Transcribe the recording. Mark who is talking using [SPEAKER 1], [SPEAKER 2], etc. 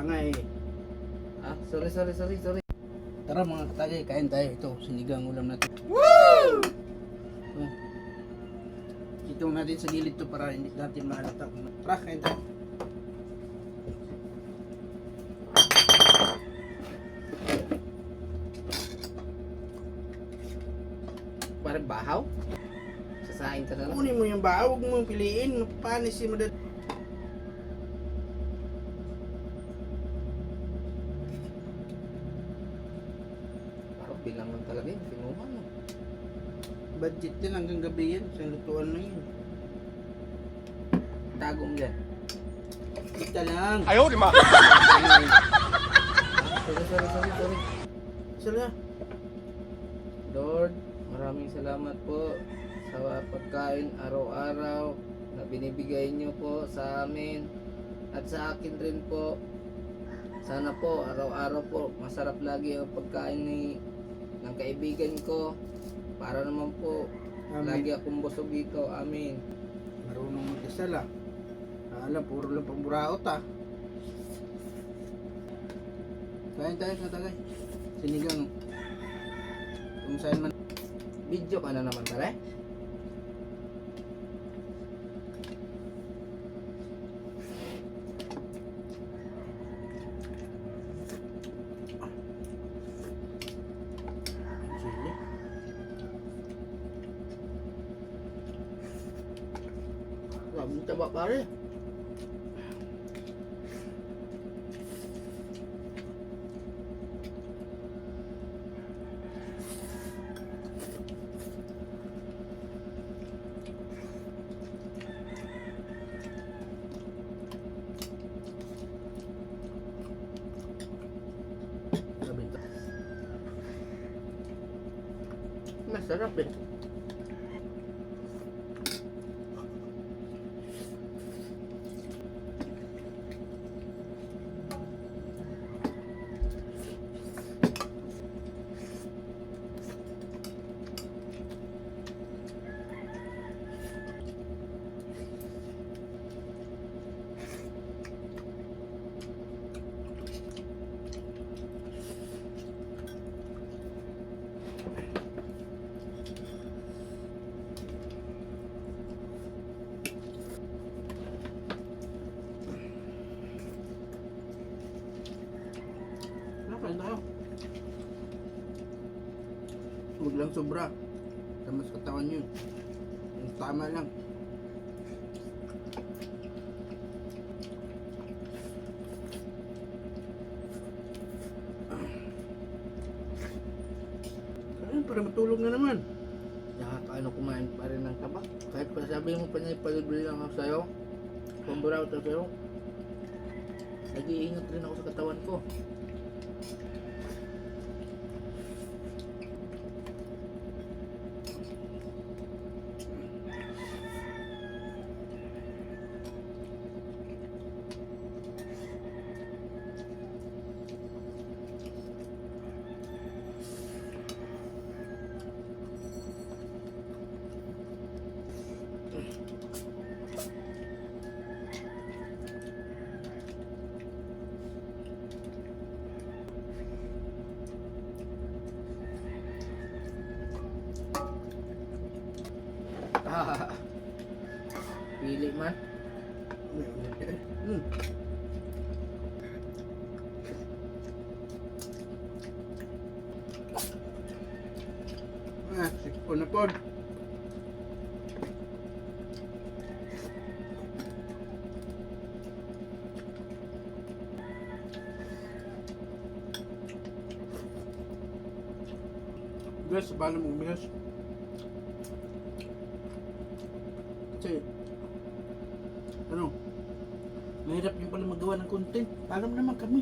[SPEAKER 1] pa nga eh.
[SPEAKER 2] Ah, sorry.
[SPEAKER 1] Tara mga katagay, kain tayo. Ito, sinigang ulam natin.
[SPEAKER 2] Woo!
[SPEAKER 1] Ito. Ito natin sa gilid to para hindi natin mahalata. Tara, kain tayo.
[SPEAKER 2] Parang bahaw? Sasahin ka na lang.
[SPEAKER 1] Kunin mo yung bahaw, huwag mo piliin. Mapanis si madad.
[SPEAKER 2] Parang bilang lang talaga yun. Kinuha mo.
[SPEAKER 1] Budget yan hanggang gabi yan. Sa lutuan na yun.
[SPEAKER 2] Tago mo dyan.
[SPEAKER 1] Kita lang.
[SPEAKER 3] Ayaw, di ma.
[SPEAKER 2] Sorry.
[SPEAKER 1] Sala.
[SPEAKER 2] Lord, maraming salamat po sa pagkain araw-araw na binibigay niyo po sa amin at sa akin rin po. Sana po araw-araw po masarap lagi ang pagkain ng kaibigan ko para naman po lagi
[SPEAKER 1] Amin.
[SPEAKER 2] akong busog dito. Amin.
[SPEAKER 1] Marunong mag-isala. Alam, puro lang pamburaot ah. Kain tayo sa tagay. Sinigang. Kung saan man.
[SPEAKER 2] Video ka na naman tara.
[SPEAKER 1] Sili.
[SPEAKER 2] Grabe yung taba pare.
[SPEAKER 1] Sabi ito.
[SPEAKER 2] Masarap eh.
[SPEAKER 1] Kain tayo. Huwag lang sobra. Tamas katawan yun. Yung tama lang. Kain para matulog na naman.
[SPEAKER 2] Nakakaano kumain pa rin ng taba. Kahit pa sabi mo pa niya ipalibre lang ako sa'yo. Pamburaw ito sa'yo. Nag-iingat rin ako sa katawan ko. Ah, pili man.
[SPEAKER 1] Hmm. Sikpo na po. Guys, paano mo umihas? Kasi, mahirap yung pala magawa ng content. Alam naman kami.